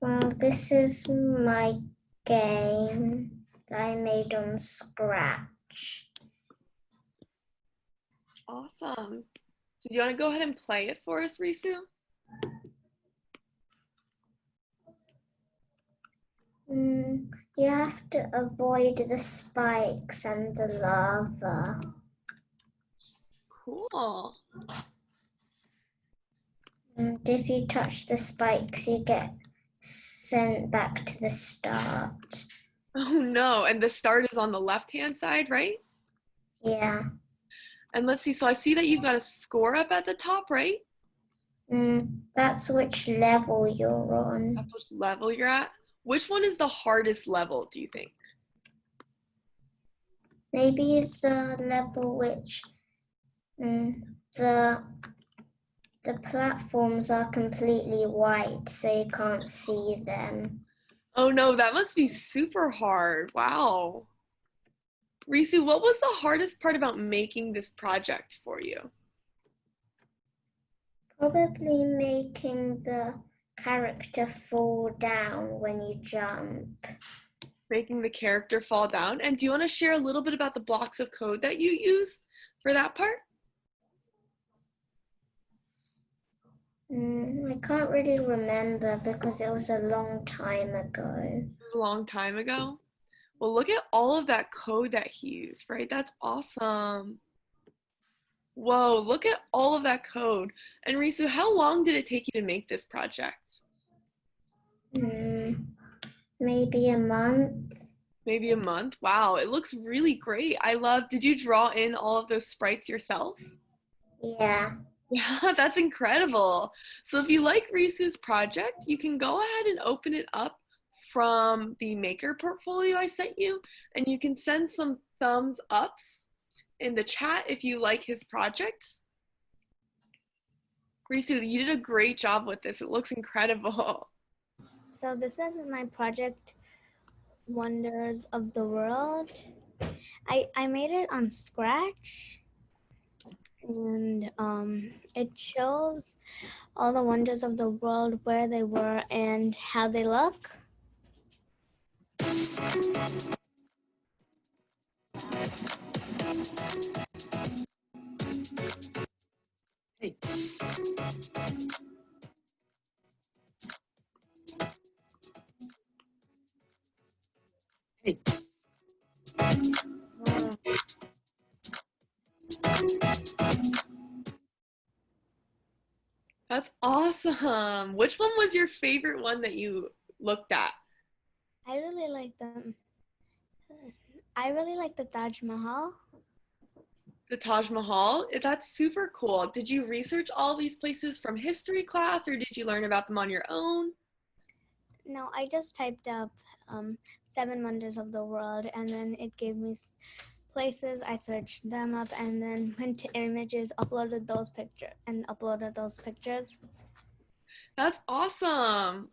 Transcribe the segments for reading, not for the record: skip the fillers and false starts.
Well, this is my game that I made on Scratch. Awesome. So do you want to go ahead and play it for us, Risu? You have to avoid the spikes and the lava. Cool. And if you touch the spikes, you get sent back to the start. Oh no, and the start is on the left-hand side, right? Yeah. And let's see, so I see that you've got a score up at the top, right? That's which level you're on. That's which level you're at. Which one is the hardest level, do you think? Maybe it's the level which the platforms are completely white, so you can't see them. Oh no, that must be super hard. Wow. Risu, what was the hardest part about making this project for you? Probably making the character fall down when you jump. Making the character fall down. And do you want to share a little bit about the blocks of code that you used for that part? I can't really remember because it was a long time ago. A long time ago. Well, look at all of that code that he used, right? That's awesome. Whoa, look at all of that code. And Risu, how long did it take you to make this project? Maybe a month. Maybe a month? Wow, it looks really great. Did you draw in all of those sprites yourself? Yeah. Yeah, that's incredible. So if you like Risu's project, you can go ahead and open it up from the Maker portfolio I sent you, and you can send some thumbs ups in the chat if you like his project. Risu, you did a great job with this. It looks incredible. So this is my project, Wonders of the World. I made it on Scratch, and it shows all the wonders of the world, where they were and how they look. Hey. Hey. That's awesome. Which one was your favorite one that you looked at? I really like them. I really like the Taj Mahal. The Taj Mahal? That's super cool. Did you research all these places from history class, or did you learn about them on your own? No, I just typed up 7 wonders of the world, and then it gave me places. I searched them up and then went to images, uploaded those pictures. That's awesome.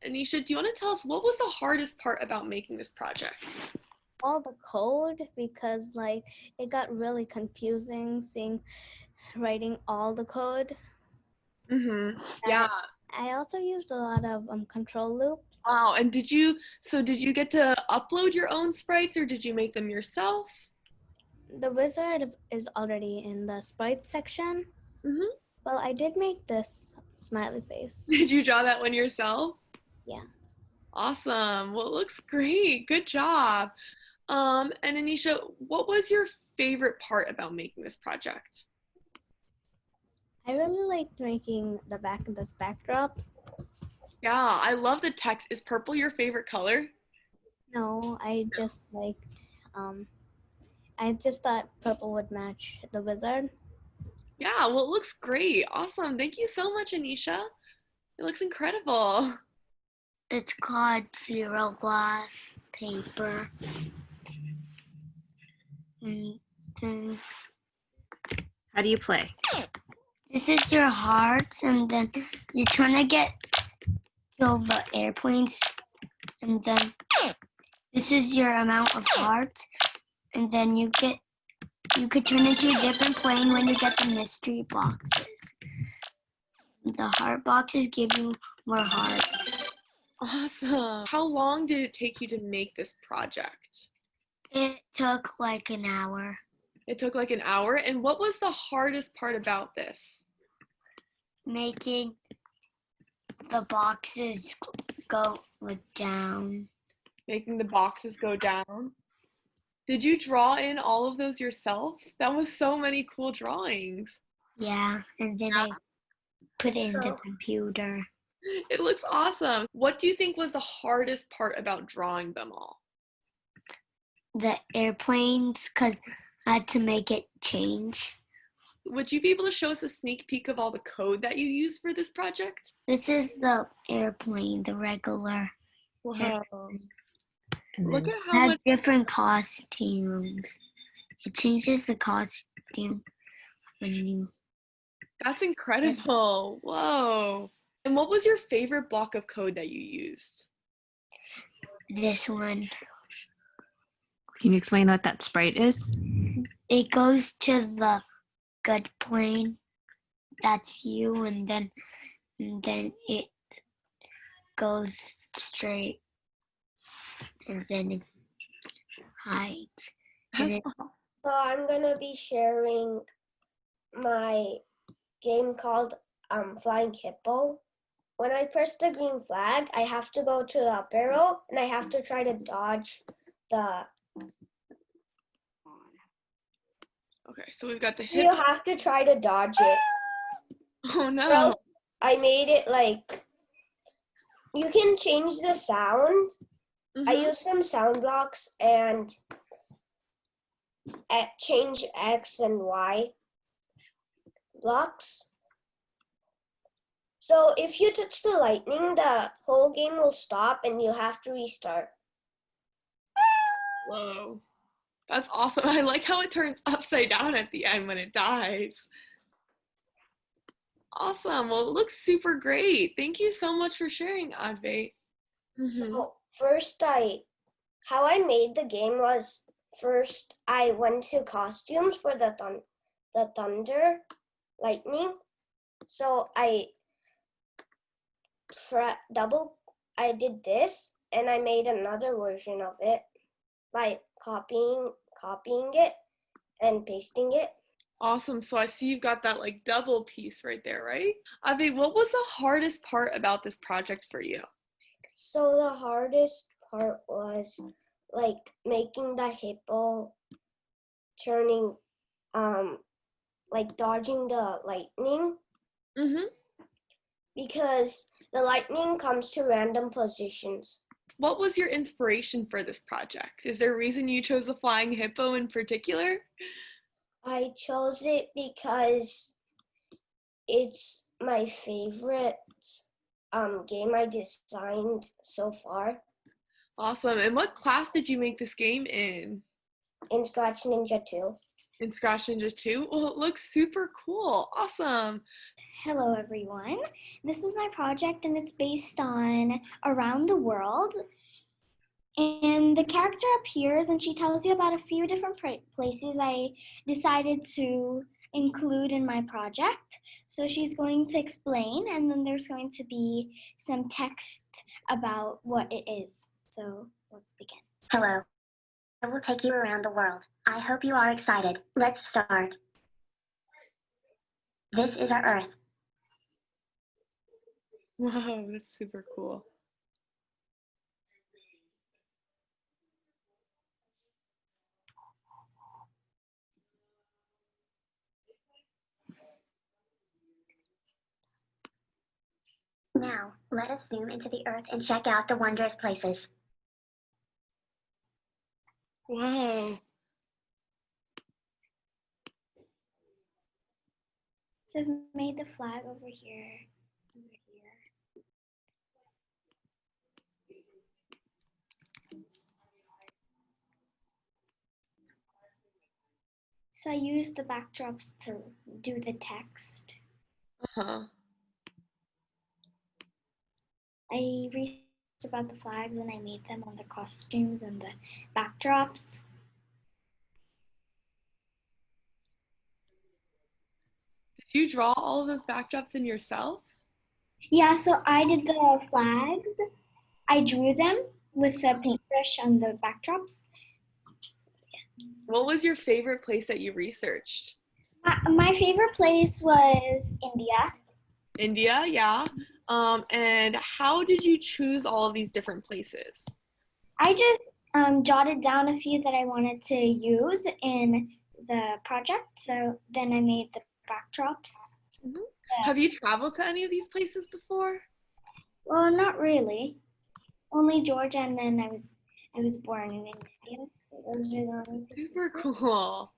Anisha, do you want to tell us what was the hardest part about making this project? All the code, because like it got really confusing writing all the code. Yeah. I also used a lot of control loops. Wow. And did you get to upload your own sprites, or did you make them yourself? The wizard is already in the sprite section. Well, I did make this smiley face. Did you draw that one yourself? Yeah. Awesome. Well, it looks great. Good job. And Anisha, what was your favorite part about making this project? I really liked making this backdrop. Yeah, I love the text. Is purple your favorite color? No, I just liked, I just thought purple would match the wizard. Yeah, well, it looks great. Awesome. Thank you so much, Anisha. It looks incredible. It's called zero glass paper. And then How do you play? this is your hearts, and then you're trying to kill the airplanes, and then this is your amount of hearts, and then you could turn into a different plane when you get the mystery boxes. The heart boxes give you more hearts. Awesome. How long did it take you to make this project? It took like an hour. It took like an hour. And what was the hardest part about this? Making the boxes go down. Making the boxes go down. Did you draw in all of those yourself? That was so many cool drawings. Yeah, and then I put it in the computer. It looks awesome. What do you think was the hardest part about drawing them all? The airplanes, because I had to make it change. Would you be able to show us a sneak peek of all the code that you used for this project? This is the airplane, the regular. Wow. And Look then at It how has much. different costumes. It changes the costume when you. That's incredible. Whoa. And what was your favorite block of code that you used? This one. can you explain what that sprite is? It goes to the good plane. That's you, and then it goes straight, and then it hides. And it, So I'm gonna be sharing my game called Flying Hippo. When I press the green flag, I have to go to the up arrow and I have to try to dodge the. Okay, so we've got the You hip. have to try to dodge it. Oh Or no. else I made it like you can change the sound. I Mhm. used some sound blocks and change X and Y blocks. So if you touch the lightning, the whole game will stop and you have to restart. Whoa. That's awesome. I like how it turns upside down at the end when it dies. Awesome. Well, it looks super great. Thank you so much for sharing, Advait. So first how I made the game was first I went to costumes for the thunder, lightning. So I I did this and I made another version of it by copying it and pasting it. Awesome. So I see you've got that like double piece right there, right? Advait, what was the hardest part about this project for you? So the hardest part was like making the hippo turning like dodging the lightning Mm-hmm. because the lightning comes to random positions. What was your inspiration for this project? Is there a reason you chose the flying hippo in particular? I chose it because it's my favorite game I designed so far Awesome. And what class did you make this game in? in Scratch Ninja 2. In Scratch Ninja 2? Well, it looks super cool. Awesome. Hello, everyone. This is my project, and it's based on Around the World. And the character appears, and she tells you about a few different places I decided to include in my project. So she's going to explain, and then there's going to be some text about what it is. So let's begin. Hello. I will take you around the world. I hope you are excited. Let's start. This is our Earth. Wow, that's super cool. Now, let us zoom into the Earth and check out the wondrous places. Wow. So I've made the flag over here. So I used the backdrops to do the text. Uh-huh. I researched about the flags and I made them on the costumes and the backdrops. Did you draw all of those backdrops in yourself? Yeah, so I did the flags I drew them with a paintbrush on the backdrops. What was your favorite place that you researched? My favorite place was India. India, yeah. And how did you choose all of these different places? I just jotted down a few that I wanted to use in the project. So then I made the backdrops. Have you traveled to any of these places before? Well, not really. Only Georgia, and then I was born in India. So those are the only two. Super cool.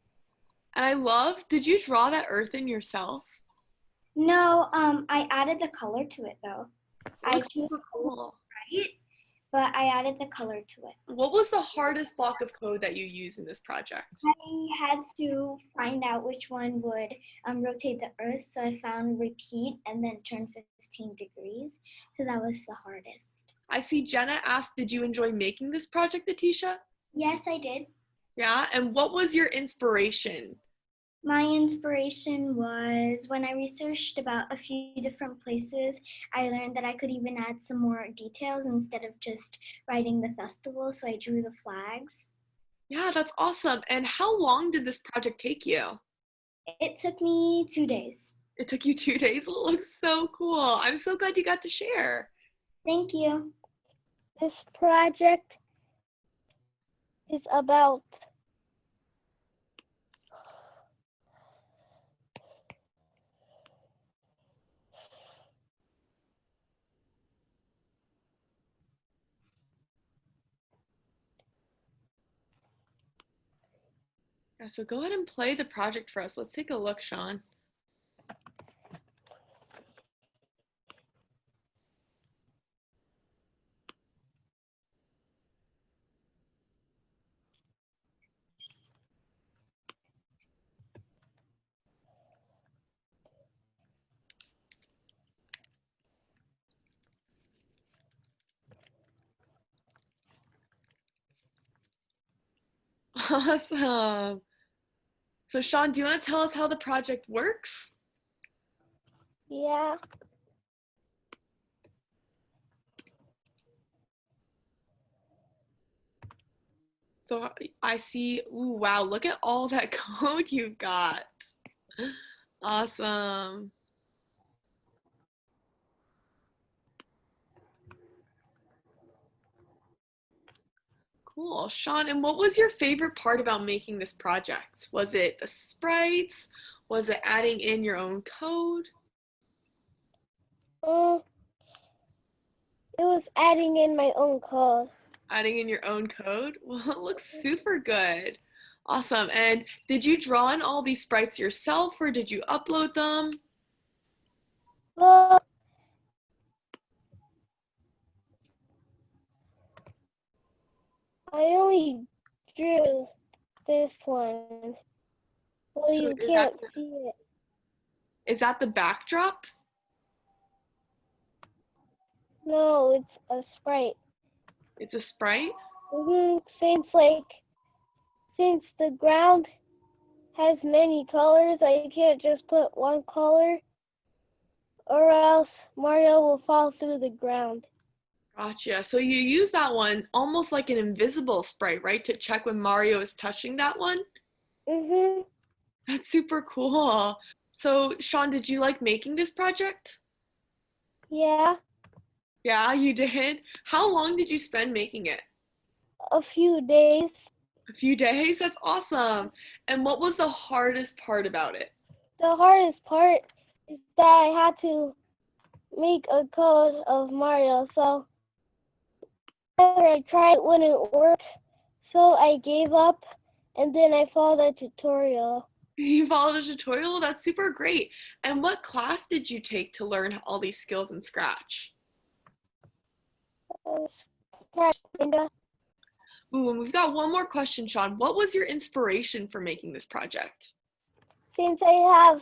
And I love, did you draw that earth in yourself? No, I added the color to it though. I Looks drew super cool. it, but I added the color to it. What was the hardest block of code that you used in this project? I had to find out which one would rotate the Earth, so I found repeat and then turn 15 degrees. So that was the hardest. I see Jenna asked, did you enjoy making this project, Atisha? Yes, I did. Yeah, and what was your inspiration? My inspiration was when I researched about a few different places, I learned that I could even add some more details instead of just writing the festival, so I drew the flags. Yeah, that's awesome. And how long did this project take you? It took me 2 days. It took you 2 days? It looks so cool. I'm so glad you got to share. Thank you. This project is about Yeah, so go ahead and play the project for us. Let's take a look, Sean. Awesome. So Sean, do you want to tell us how the project works? yeah. So I see, ooh, wow, look at all that code you've got. Awesome. Cool. Sean, and what was your favorite part about making this project? Was it the sprites? Was it adding in your own code? It was adding in my own code. Adding in your own code? Well, it looks super good. Awesome. And did you draw in all these sprites yourself or did you upload them? Well, I only drew this one. Well, So you can't see it. is that the backdrop? No, it's a sprite. It's a sprite? Since the ground has many colors, I can't just put one color, or else Mario will fall through the ground. Gotcha. So you use that one almost like an invisible sprite, right? To check when Mario is touching that one? Mhm. That's super cool. So Sean, did you like making this project? Yeah, Yeah, you did? How long did you spend making it? a few days. A few days? That's awesome. And what was the hardest part about it? The hardest part is that I had to make a code of Mario, so after I tried it wouldn't work, so I gave up, and then I followed the tutorial. You followed a tutorial? That's super great. And what class did you take to learn all these skills in Scratch? Scratch Ninja. Ooh, and we've got one more question, Sean. What was your inspiration for making this project? Since I have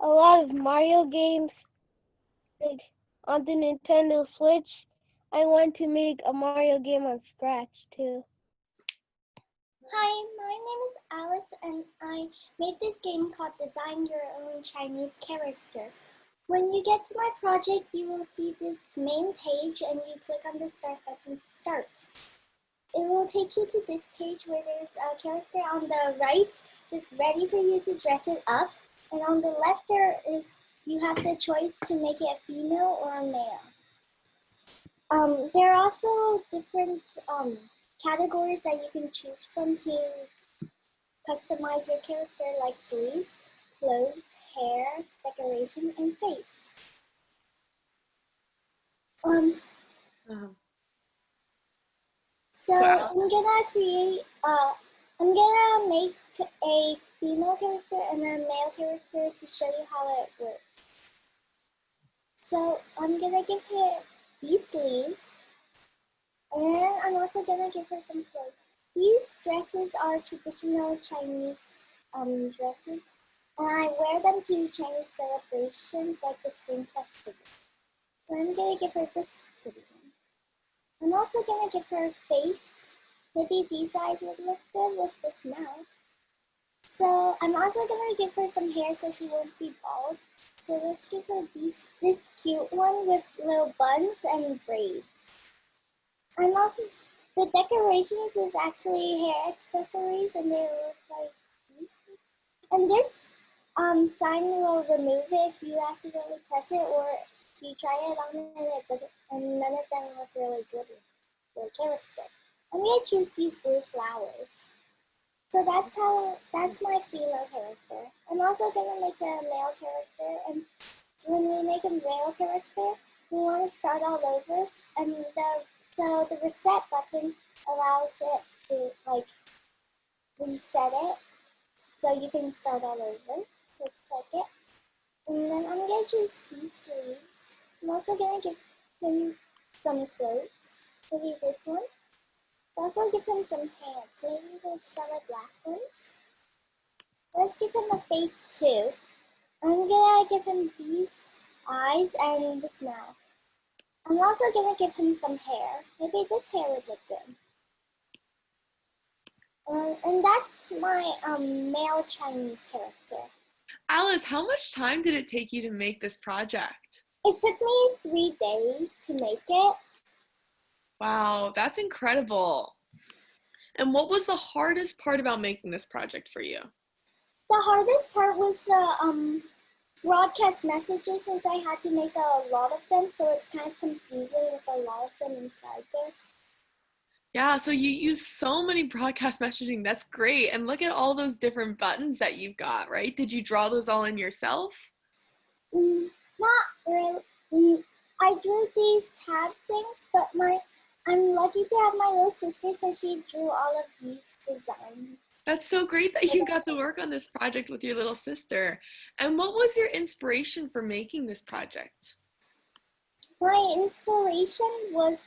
a lot of Mario games like on the Nintendo Switch, I want to make a Mario game on Scratch too. Hi, my name is Alice and I made this game called Design Your Own Chinese Character. When you get to my project, you will see this main page and you click on the start button to start. It will take you to this page where there's a character on the right, just ready for you to dress it up. And on the left you have the choice to make it a female or a male. There are also different categories that you can choose from to customize your character, like sleeves, clothes, hair, decoration, and face. So Wow. I'm gonna make a female character and a male character to show you how it works. So I'm gonna give her these sleeves, and I'm also gonna give her some clothes. These dresses are traditional Chinese dresses, and I wear them to Chinese celebrations like the Spring Festival. So I'm gonna give her this pretty one. I'm also gonna give her a face. Maybe these eyes would look good with this mouth. So I'm also gonna give her some hair so she won't be bald. So let's give her this cute one with little buns and braids. The decorations is actually hair accessories, and they look like these. And this sign will remove it if you accidentally press it, or if you try it on and none of them look really good with your character. I'm gonna choose these blue flowers. So that's my female character. I'm also gonna make a male character, and when we make a male character, we want to start all over, and so the reset button allows it to reset it, so you can start all over. Let's check it, and then I'm gonna choose these sleeves. I'm also gonna give him some clothes. Maybe this one. Also give him some pants, maybe the solid black ones. Let's give him a face too. I'm gonna give him these eyes and this mouth. I'm also gonna give him some hair. Maybe this hair would look good. And that's my male Chinese character. Alice, how much time did it take you to make this project? It took me 3 days to make it. Wow, that's incredible. And what was the hardest part about making this project for you? The hardest part was the broadcast messages, since I had to make a lot of them, so it's kind of confusing with a lot of them inside there. Yeah, so you use so many broadcast messaging. That's great. And look at all those different buttons that you've got, right? Did you draw those all in yourself? Not really. I drew these tab things, but I'm lucky to have my little sister, so she drew all of these designs. That's so great that you got to work on this project with your little sister. And what was your inspiration for making this project? My inspiration was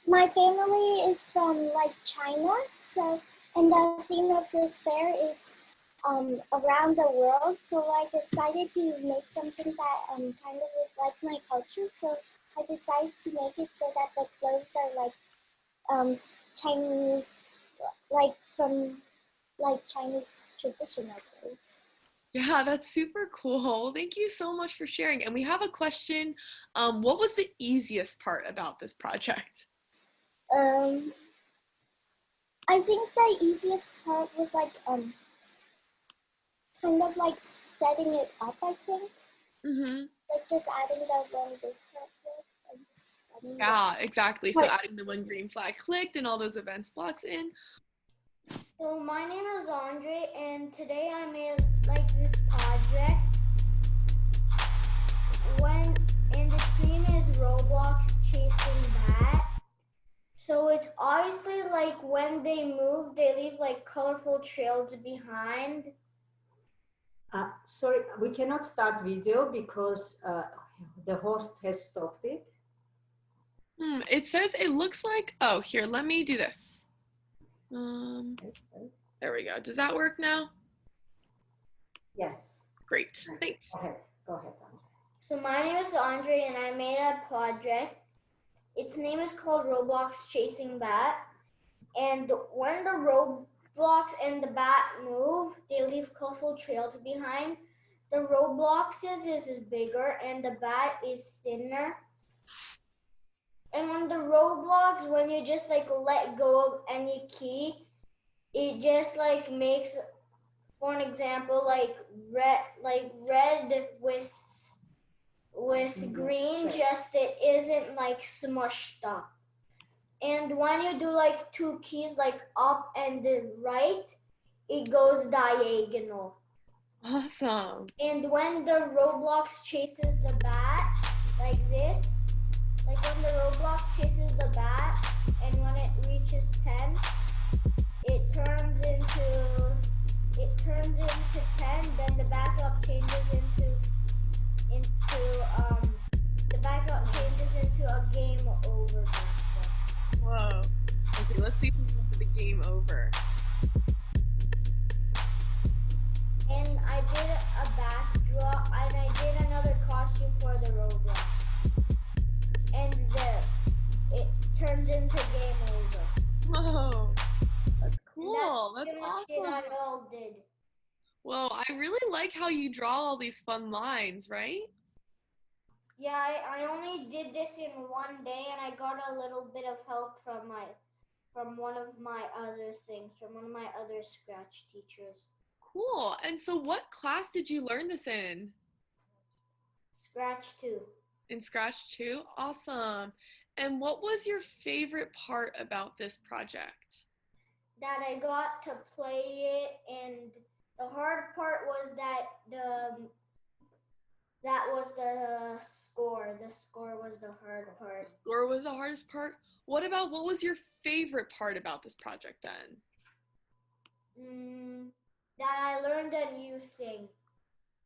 my family is from China, so and the theme of this fair is around the world. So I decided to make something that kind of is like my culture. So I decided to make it so that the clothes are Chinese, from Chinese traditional clothes. Yeah, that's super cool. Well, thank you so much for sharing. And we have a question. What was the easiest part about this project? I think the easiest part was kind of setting it up, I think. Mm-hmm. Just adding the one this part and just adding Yeah, exactly. So Right. adding the one green flag clicked and all those events blocks in. So my name is Andre, and today I made this project. And its name is Roblox Chasing Bat. So it's obviously when they move, they leave colorful trails behind. Sorry, we cannot start video because the host has stopped it. It says it looks like, oh, here, let me do this. There we go. Does that work now? Yes. Great, thanks. Go ahead. Go ahead. So my name is Andre, and I made a project. Its name is called Roblox Chasing Bat. And when the blocks and the bat move, they leave colorful trails behind. The Robloxes is bigger and the bat is thinner. And when the Roblox, when you just like let go of any key, it just like makes, for an example, like red with green, just it isn't like smushed up. And when you do like two keys like up and the right, it goes diagonal. Awesome. And when the Roblox chases the bat like this, like when the Roblox chases the bat and when it reaches 10, it turns into 10, then the backup changes into a game over backdrop. Whoa. Okay, let's see if we can get the game over. And I did a backdrop and I did another costume for the Roblox. And it turns into game over. Whoa. That's cool. And That's pretty much it awesome. I all did. Whoa, I really like how you draw all these fun lines, right? Yeah, I only did this in one day and I got a little bit of help from one of my other Scratch teachers. Cool. And so what class did you learn this in? Scratch 2. In Scratch 2? Awesome. And what was your favorite part about this project? That I got to play it, and the hard part was that was the score. The score was the hard part. The score was the hardest part? What was your favorite part about this project then? That I learned a new thing.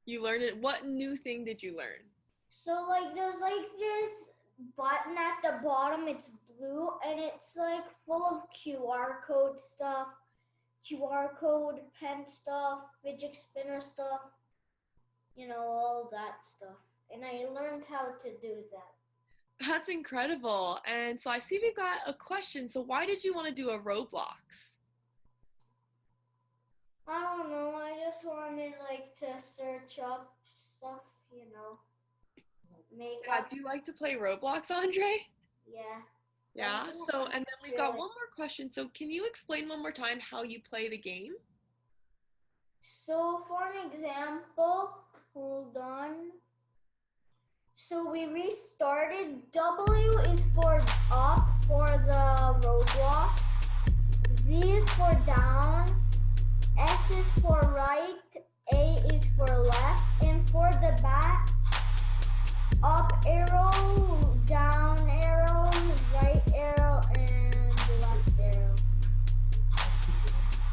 You learned it. What new thing did you learn? So like there's like this button at the bottom, it's blue and it's like full of QR code stuff, QR code pen stuff, fidget spinner stuff, all that stuff. And I learned how to do that. That's incredible. And so I see we've got a question. So why did you want to do a Roblox? I don't know, I just wanted like to search up stuff, make Yeah, up. do you like to play Roblox, Andre? Yeah. Yeah. So, and then we've got one more question. So can you explain one more time how you play the game? So for an example, hold on. So we restarted. W is for up for the Roblox. Z is for down. S is for right. A is for left. And for the bat, up arrow, down arrow, right arrow, and left arrow.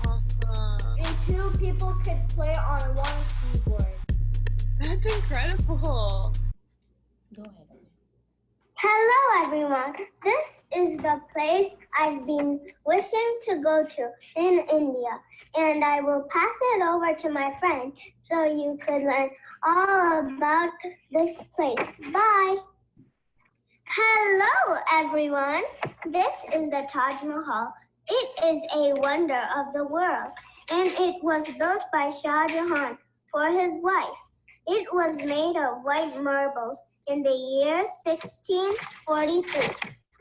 Awesome. And 2 people could play on one keyboard. That's incredible. Go ahead. Hello everyone, this is the place I've been wishing to go to in India, and I will pass it over to my friend so you could learn all about this place. Bye! Hello everyone, this is the Taj Mahal. It is a wonder of the world, and it was built by Shah Jahan for his wife. It was made of white marbles in the year 1643.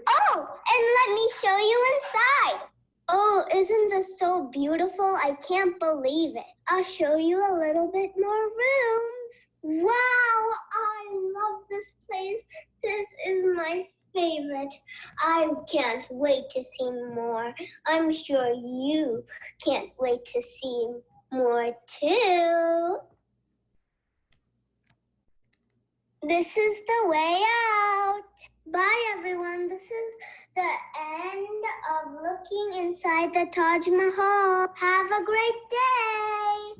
Oh, and let me show you inside. Oh, isn't this so beautiful? I can't believe it. I'll show you a little bit more rooms. Wow, I love this place. This is my favorite. I can't wait to see more. I'm sure you can't wait to see more too. This is the way out. Bye, everyone. This is the end of looking inside the Taj Mahal. Have a great day.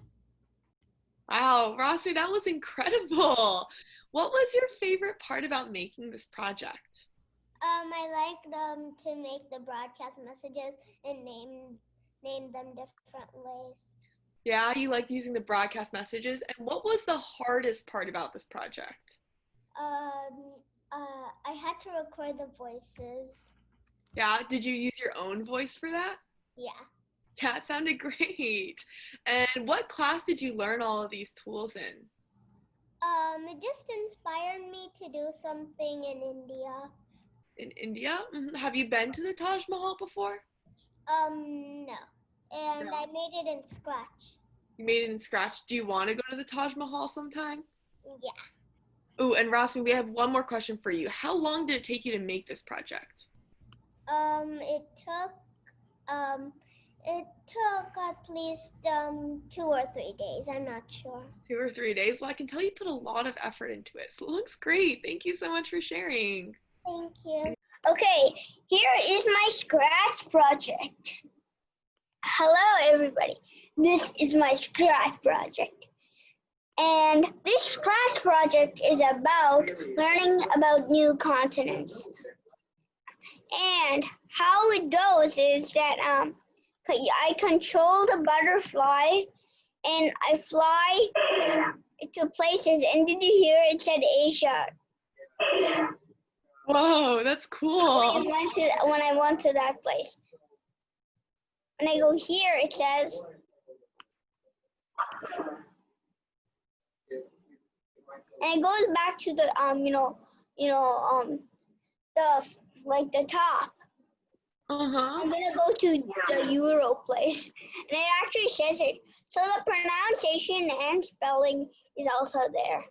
Wow, Rossi, that was incredible. What was your favorite part about making this project? I like to make the broadcast messages and name them different ways. Yeah, you liked using the broadcast messages. And what was the hardest part about this project? I had to record the voices. Yeah, did you use your own voice for that? Yeah. Yeah, it sounded great. And what class did you learn all of these tools in? It just inspired me to do something in India. In India? Have you been to the Taj Mahal before? No. And No. I made it in Scratch. You made it in Scratch. Do you want to go to the Taj Mahal sometime? Yeah. Oh, and Rasmi, we have one more question for you. How long did it take you to make this project? It took at least 2 or 3 days. I'm not sure. 2 or 3 days? Well, I can tell you put a lot of effort into it. So it looks great. Thank you so much for sharing. Thank you. Okay, here is my Scratch project. Hello, everybody. This is my Scratch project. And this Scratch project is about learning about new continents. And how it goes is that I control the butterfly and I fly to places. And did you hear it said Asia? Whoa, that's cool. When I went to that place. When I go here, it says, and it goes back to the the top. I'm gonna go to the Euro place, and it actually says it. So the pronunciation and spelling is also there.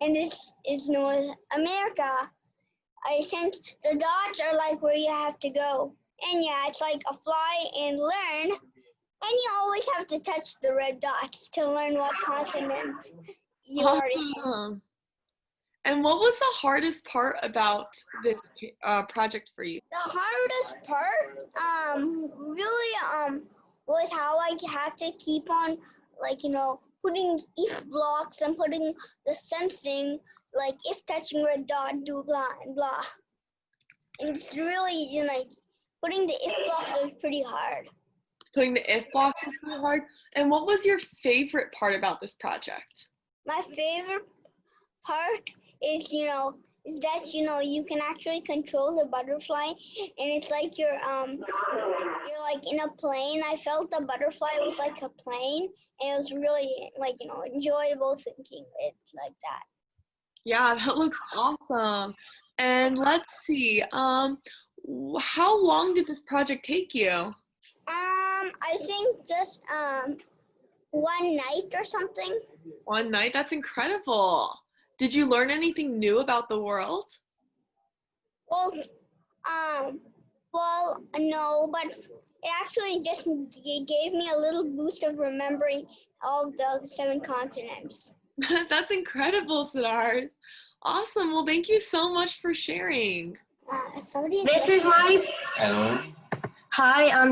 And this is North America. Since the dots are like where you have to go. And yeah, it's like a fly and learn. And you always have to touch the red dots to learn what continent you are in. Awesome. And what was the hardest part about this project for you? The hardest part, was how I had to keep on, putting if blocks and putting the sensing, like if touching red dot, do blah and blah. And it's really, putting the if blocks was pretty hard. Putting the if blocks was really hard. And what was your favorite part about this project? My favorite part is, that you can actually control the butterfly, and it's like you're like in a plane. I felt the butterfly was like a plane, and it was really enjoyable thinking it like that. Yeah, that looks awesome. And let's see, how long did this project take you? I think just one night or something. One night? That's incredible. Did you learn anything new about the world? Well, no, but it actually just gave me a little boost of remembering all of the 7 continents. That's incredible, Siddharth. Awesome. Well, thank you so much for sharing. This is my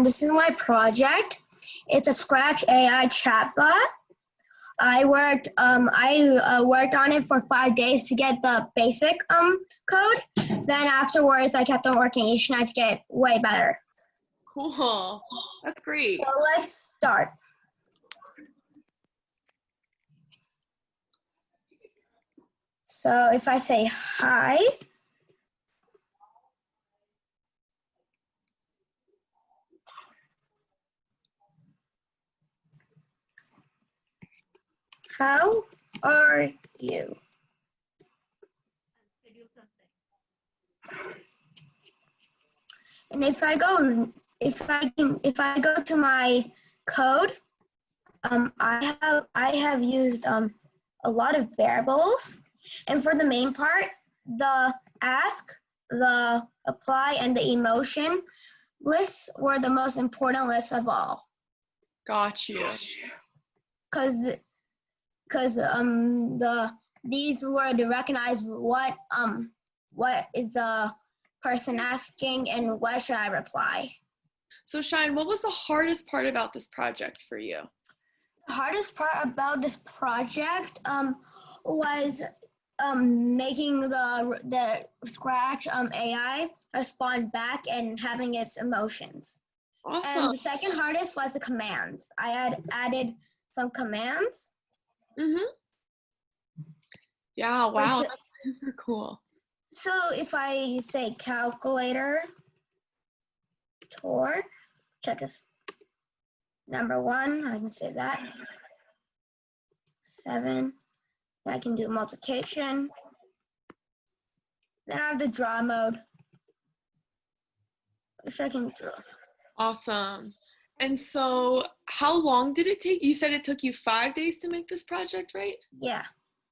this is my project. It's a Scratch AI chatbot. I worked on it for 5 days to get the basic code. Then afterwards, I kept on working each night to get way better. Cool. That's great. So let's start. So if I say hi, how are you? And if I go to my code, I have used a lot of variables, and for the main part, the ask, the apply, and the emotion lists were the most important lists of all. Got you. Because these were to recognize what is the person asking and what should I reply. So Shine, what was the hardest part about this project for you? The hardest part about this project was making the Scratch AI respond back and having its emotions. Awesome. And the second hardest was the commands. I had added some commands. Yeah, wow, that's super cool. So if I say calculator tour, check this. Number 1, I can say that. 7. I can do multiplication. Then I have the draw mode, which I can draw. Awesome. And so how long did it take? You said it took you 5 days to make this project, right? Yeah.